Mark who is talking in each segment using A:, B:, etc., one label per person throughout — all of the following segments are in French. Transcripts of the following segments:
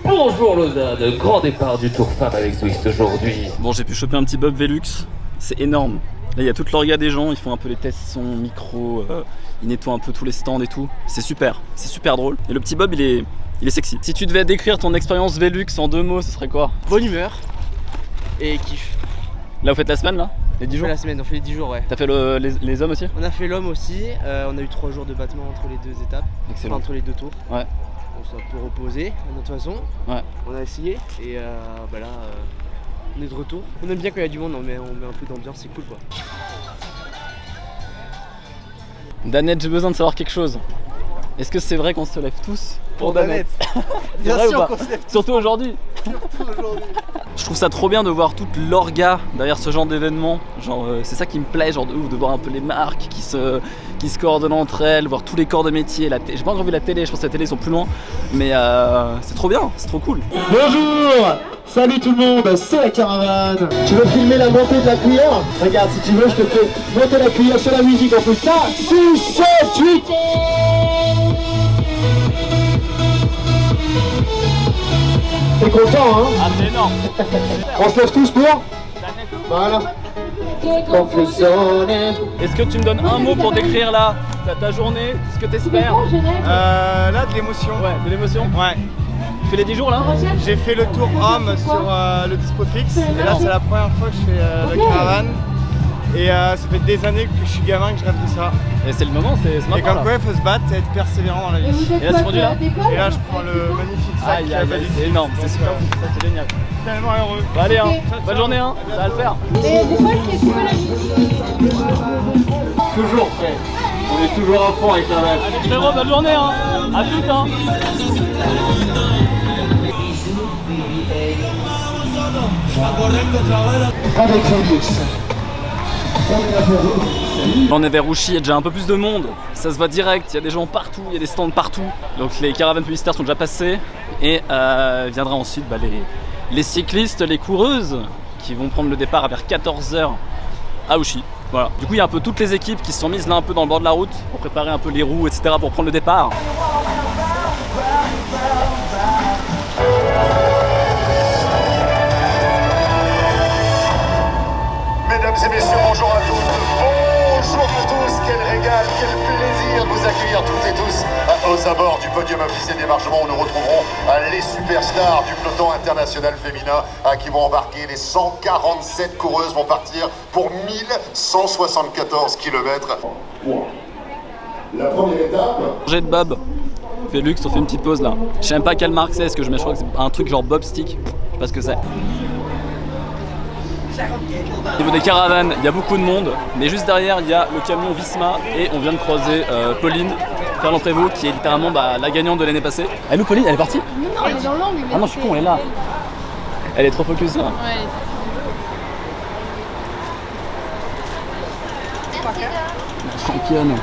A: Bonjour Lausanne, grand départ du Tour Femme avec Zwift aujourd'hui.
B: Bon, j'ai pu choper un petit Bob Velux, c'est énorme. Là, il y a toute l'orga des gens, ils font un peu les tests son, micro, ils nettoient un peu tous les stands et tout. C'est super drôle. Et le petit Bob, il est sexy. Si tu devais décrire ton expérience Velux en 2 mots, ce serait quoi?
C: Bonne humeur et kiff.
B: Là, vous faites la semaine, là? Les 10 jours?
C: La semaine, on fait les 10 jours, ouais.
B: T'as fait les hommes aussi?
C: On a fait l'homme aussi, on a eu 3 jours de battement entre les 2 étapes.
B: Excellent.
C: Enfin, entre les 2 tours.
B: Ouais.
C: On s'est un peu reposé, de toute façon.
B: Ouais.
C: On a essayé et là, on est de retour. On aime bien quand il y a du monde, on met un peu d'ambiance, c'est cool quoi.
B: Danette, j'ai besoin de savoir quelque chose. Est-ce que c'est vrai qu'on se lève tous pour Danette?
C: Bien
B: vrai ou
C: sûr
B: pas?
C: qu'on se lève
B: Surtout aujourd'hui. Je trouve ça trop bien de voir toute l'orga derrière ce genre d'événement. Genre, c'est ça qui me plaît, genre de ouf, de voir un peu les marques qui se coordonnent entre elles, voir tous les corps de métier. J'ai pas encore vu la télé, je pense que la télé ils sont plus loin, mais c'est trop bien, c'est trop cool.
D: Bonjour, salut tout le monde, c'est la caravane. Tu veux filmer la montée de la cuillère? Regarde, si tu veux, je te fais monter la cuillère sur la musique, on fait ça, 6, 7, 8. T'es content, hein?
B: Ah, c'est énorme.
D: On se lève tous pour? Voilà.
B: Est-ce que tu me donnes un mot pour décrire là ta journée, ce que t'espères?
E: Là, de l'émotion.
B: Ouais, de l'émotion.
E: Ouais.
B: Tu fais les 10 jours là?
E: J'ai fait le tour homme sur le dispo fixe. Et là, c'est la première fois que je fais la caravane. Et ça fait des années que je suis gamin que je rêve de ça.
B: Et c'est le moment, c'est
E: Et
B: maintenant
E: comme
B: là.
E: quoi, il faut se battre et être persévérant dans la vie.
B: Et là tu conduis là?
E: Et là, je prends le magnifique sac.
B: Aïe aïe aïe, c'est énorme, c'est super fou, ça c'est génial.
E: Tellement heureux.
B: Bah allez hein, bonne journée hein, ça va le faire.
F: Et des fois, je fais pas la musique.
A: Toujours prêt, on est toujours à fond avec la vache.
B: Allez frérot, bonne journée hein, à toutes hein.
D: Avec Félix.
B: On est vers Rouchy, il y a déjà un peu plus de monde, ça se voit direct, il y a des gens partout, il y a des stands partout. Donc les caravanes publicitaires sont déjà passées et viendra ensuite les cyclistes, les coureuses qui vont prendre le départ vers 14h à Rouchy. Voilà. Du coup il y a un peu toutes les équipes qui se sont mises là un peu dans le bord de la route pour préparer un peu les roues etc pour prendre le départ.
G: Mesdames et messieurs, bonjour à tous. Bonjour à tous, quel régal, quel plaisir de vous accueillir toutes et tous aux abords du podium officiel d'émargement où nous retrouverons les superstars du peloton international féminin qui vont embarquer. Les 147 coureuses vont partir pour 1174 km. La première étape.
B: Jet de Bob, Velux, on fait une petite pause là. Je sais même pas quelle marque c'est, je crois que c'est un truc genre Bob Stick, je sais pas ce que c'est. Au niveau des caravanes, il y a beaucoup de monde, mais juste derrière il y a le camion Visma et on vient de croiser Pauline Ferland-Prévôt qui est littéralement la gagnante de l'année passée. Elle est où Pauline? Elle est partie?
F: Non, elle est dans l'angle.
B: Ah non, je suis con, elle est là. Elle est trop focus là.
F: Ouais,
B: Championne.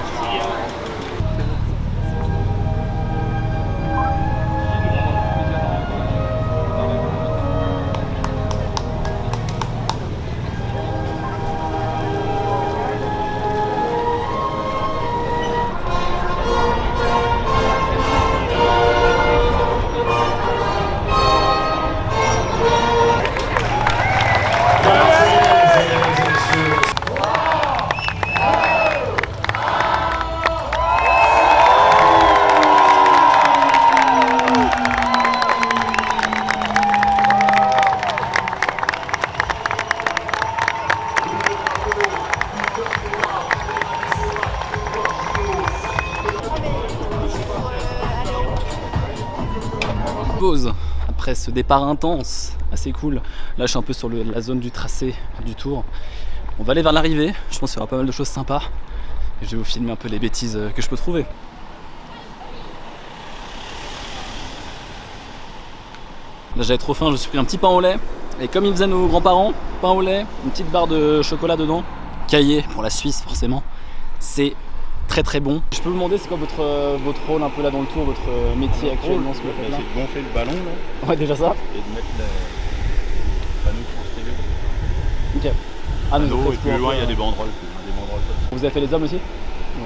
B: Pause après ce départ intense, assez cool. Là je suis un peu sur la zone du tracé du tour. On va aller vers l'arrivée, je pense qu'il y aura pas mal de choses sympas. Et je vais vous filmer un peu les bêtises que je peux trouver. Là j'avais trop faim, je me suis pris un petit pain au lait. Et comme ils faisaient nos grands-parents, pain au lait, une petite barre de chocolat dedans. Caillé pour la Suisse forcément. C'est très bon. Je peux vous demander c'est quoi votre rôle un peu là dans le tour, votre métier actuellement, ce que vous faites là?
H: C'est de gonfler le ballon là,
B: Ouais, déjà ça.
H: et de mettre les panneaux de transférés.
B: Ok. Ah,
H: Panneaux,
B: donc,
H: et plus loin il y a des banderoles.
B: Vous avez fait les hommes aussi?
H: Ouais.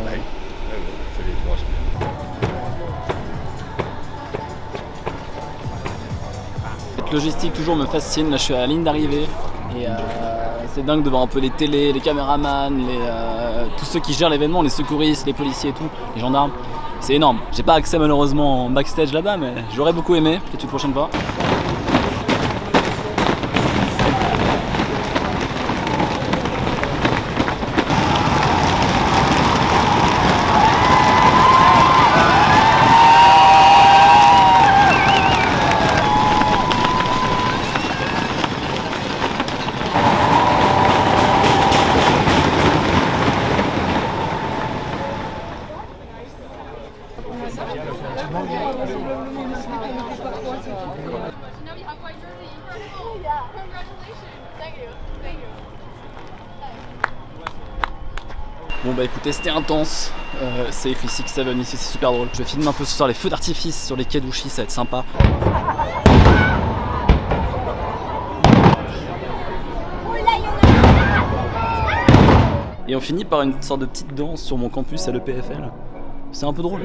H: Ouais, on fait les 3 semaines.
B: Cette logistique toujours me fascine. Là je suis à la ligne d'arrivée et c'est dingue de voir un peu les télés, les caméramans, tous ceux qui gèrent l'événement, les secouristes, les policiers et tout, les gendarmes. C'est énorme. J'ai pas accès malheureusement en backstage là-bas, mais j'aurais beaucoup aimé, peut-être une prochaine fois. Bon bah écoutez, c'était intense, c'est FE67 ici, c'est super drôle. Je vais filmer un peu ce soir les feux d'artifice sur les quais d'Ouchy, ça va être sympa. Et on finit par une sorte de petite danse sur mon campus à l'EPFL. C'est un peu drôle.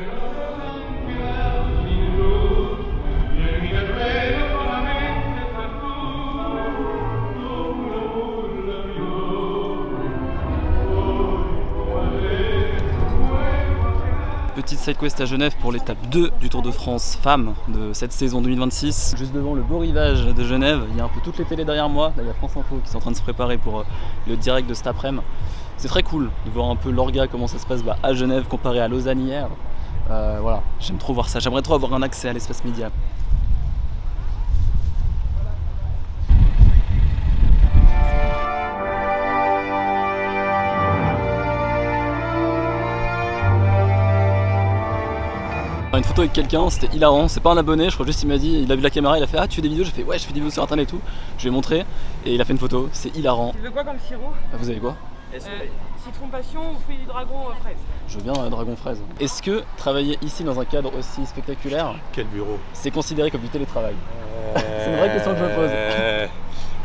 B: Petite side quest à Genève pour l'étape 2 du Tour de France femmes de cette saison 2026. Juste devant le beau rivage de Genève, il y a un peu toutes les télés derrière moi. Là il y a France Info qui sont en train de se préparer pour le direct de cet après-midi. C'est très cool de voir un peu l'orga, comment ça se passe à Genève comparé à Lausanne hier. Voilà, j'aime trop voir ça, j'aimerais trop avoir un accès à l'espace média. Une photo avec quelqu'un, c'était hilarant, c'est pas un abonné, je crois juste il m'a dit, il a vu la caméra, il a fait ah tu fais des vidéos, j'ai fait ouais je fais des vidéos sur internet et tout, je lui ai montré et il a fait une photo, c'est hilarant.
I: Tu veux quoi comme sirop?
B: Vous avez quoi?
I: Citron passion ou fruits du dragon fraise?
B: Je veux bien dragon fraise. Est-ce que travailler ici dans un cadre aussi spectaculaire,
H: quel bureau,
B: c'est considéré comme du télétravail? C'est une vraie question que je me pose.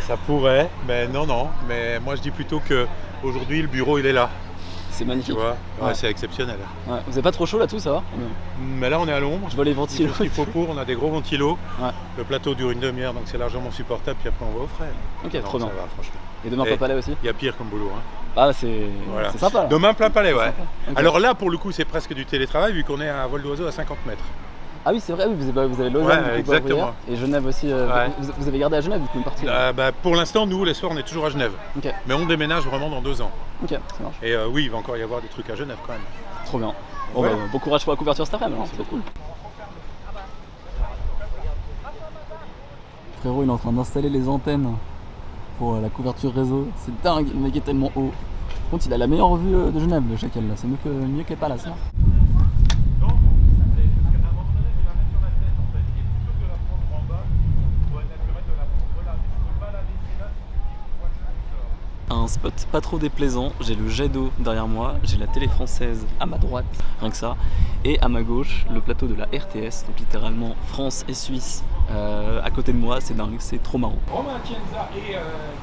H: Ça pourrait, mais non, mais moi je dis plutôt que aujourd'hui le bureau il est là.
B: C'est magnifique.
H: Tu vois,
B: ouais.
H: C'est exceptionnel.
B: Ouais. Vous avez pas trop chaud là tout ça va?
H: Mais là on est à l'ombre.
B: Je vois les ventilos.
H: Il faut pour, on a des gros ventilos.
B: Ouais.
H: Le plateau dure une demi-heure donc c'est largement supportable puis après on va au frais.
B: Ok,
H: non,
B: trop bien.
H: Ça va franchement.
B: Et demain plein palais aussi?
H: Il y a pire comme boulot. Hein.
B: Ah c'est
H: voilà.
B: Sympa là.
H: Demain plein palais ouais.
B: Okay.
H: Alors là pour le coup c'est presque du télétravail vu qu'on est à vol d'oiseau à 50 mètres.
B: Ah oui c'est vrai, vous avez Lausanne
H: ouais,
B: du coup,
H: exactement.
B: Et Genève aussi.
H: Ouais.
B: Vous avez gardé à Genève du coup une partie
H: pour l'instant nous les soirs on est toujours à Genève.
B: Okay.
H: Mais on déménage vraiment dans 2 ans.
B: Ok, ça marche.
H: Et oui il va encore y avoir des trucs à Genève quand même.
B: Trop bien. Bon,
H: ouais.
B: Bon courage pour la couverture cet après-midi, c'est cool. Frérot il est en train d'installer les antennes pour la couverture réseau, c'est dingue, le mec est tellement haut. Par contre il a la meilleure vue de Genève le chacal là, c'est mieux que les palaces là. Un spot pas trop déplaisant, j'ai le jet d'eau derrière moi, j'ai la télé française à ma droite, rien que ça, et à ma gauche le plateau de la RTS, donc littéralement France et Suisse à côté de moi, c'est dingue, c'est trop marrant.
J: Romain Atienza et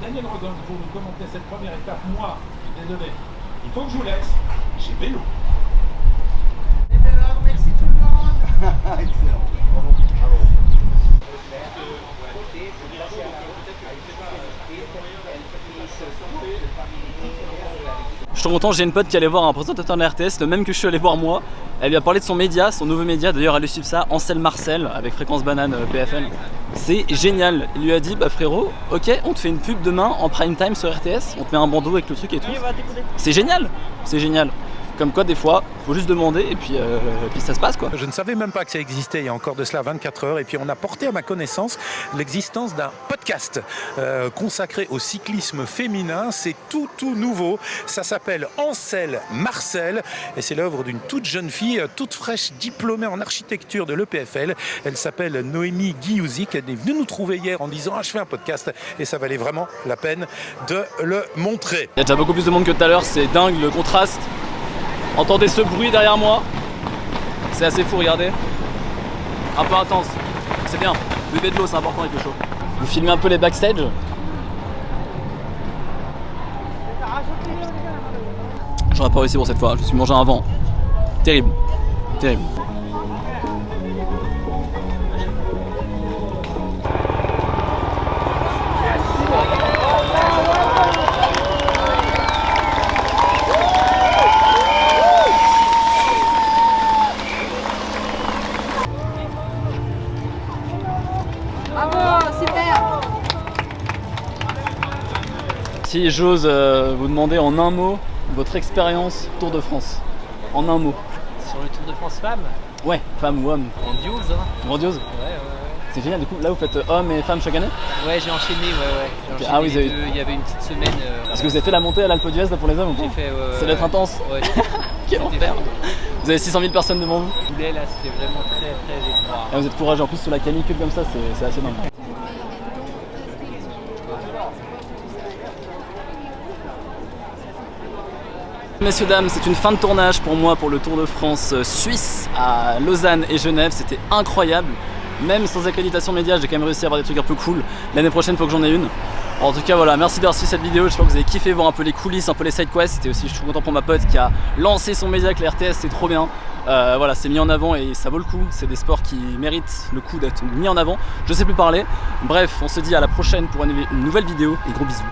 J: Daniel Rodon pour nous commenter cette première étape. Moi, je suis désolé, il faut que je vous laisse, j'ai vélo.
I: Et bien alors, merci tout le monde.
J: Excellent.
B: Je suis content, j'ai une pote qui allait voir un présentateur de la RTS, le même que je suis allé voir moi. Elle lui a parlé de son média, son nouveau média, d'ailleurs allez suivre ça, Ansel Marcel avec Fréquence Banane PFL. C'est génial, il lui a dit bah frérot, ok on te fait une pub demain en prime time sur RTS, on te met un bandeau avec le truc et tout. C'est génial, c'est génial. Comme quoi des fois, faut juste demander et puis ça se passe quoi.
K: Je ne savais même pas que ça existait il y a encore de cela 24 heures et puis on a porté à ma connaissance l'existence d'un podcast consacré au cyclisme féminin. C'est tout nouveau, ça s'appelle Ansel Marcel et c'est l'œuvre d'une toute jeune fille, toute fraîche, diplômée en architecture de l'EPFL. Elle s'appelle Noémie Guillauzic, elle est venue nous trouver hier en disant je fais un podcast et ça valait vraiment la peine de le montrer.
B: Il y a déjà beaucoup plus de monde que tout à l'heure, c'est dingue le contraste. Entendez ce bruit derrière moi, c'est assez fou, regardez. Un peu intense, c'est bien. Buvez de l'eau, c'est important avec le chaud. Vous filmez un peu les backstage. J'aurais pas réussi pour cette fois, je me suis mangé un vent. Terrible, terrible.
F: Bravo, super.
B: Si j'ose vous demander en un mot votre expérience Tour de France. En un mot.
L: Sur le Tour de France femme?
B: Ouais, femme ou homme.
L: Grandiose, hein.
B: Grandiose.
L: Ouais.
B: C'est génial, du coup là vous faites hommes et femmes chaque annne?
L: Ouais, j'ai enchaîné, J'ai enchaîné
B: Ah oui,
L: les deux. Il y avait une petite semaine.
B: Est-ce que vous avez fait la montée à l'Alpe d'Huez pour les hommes?
L: J'ai fait.
B: Ça doit être intense.
L: Ouais.
B: Quel enfer. Vous avez 600 000 personnes devant vous.
L: Je voulais là, c'était vraiment très étroit.
B: Et vous êtes courageux, en plus sous la canicule comme ça, c'est assez dingue. Messieurs, dames, c'est une fin de tournage pour moi pour le Tour de France suisse à Lausanne et Genève. C'était incroyable. Même sans accréditation média, j'ai quand même réussi à avoir des trucs un peu cool. L'année prochaine, il faut que j'en ai une. En tout cas, voilà, merci d'avoir suivi cette vidéo. J'espère que vous avez kiffé voir un peu les coulisses, un peu les side quests. Et aussi, je suis content pour ma pote qui a lancé son média avec la RTS, c'est trop bien. Voilà, c'est mis en avant et ça vaut le coup. C'est des sports qui méritent le coup d'être mis en avant. Je sais plus parler. Bref, on se dit à la prochaine pour une nouvelle vidéo et gros bisous.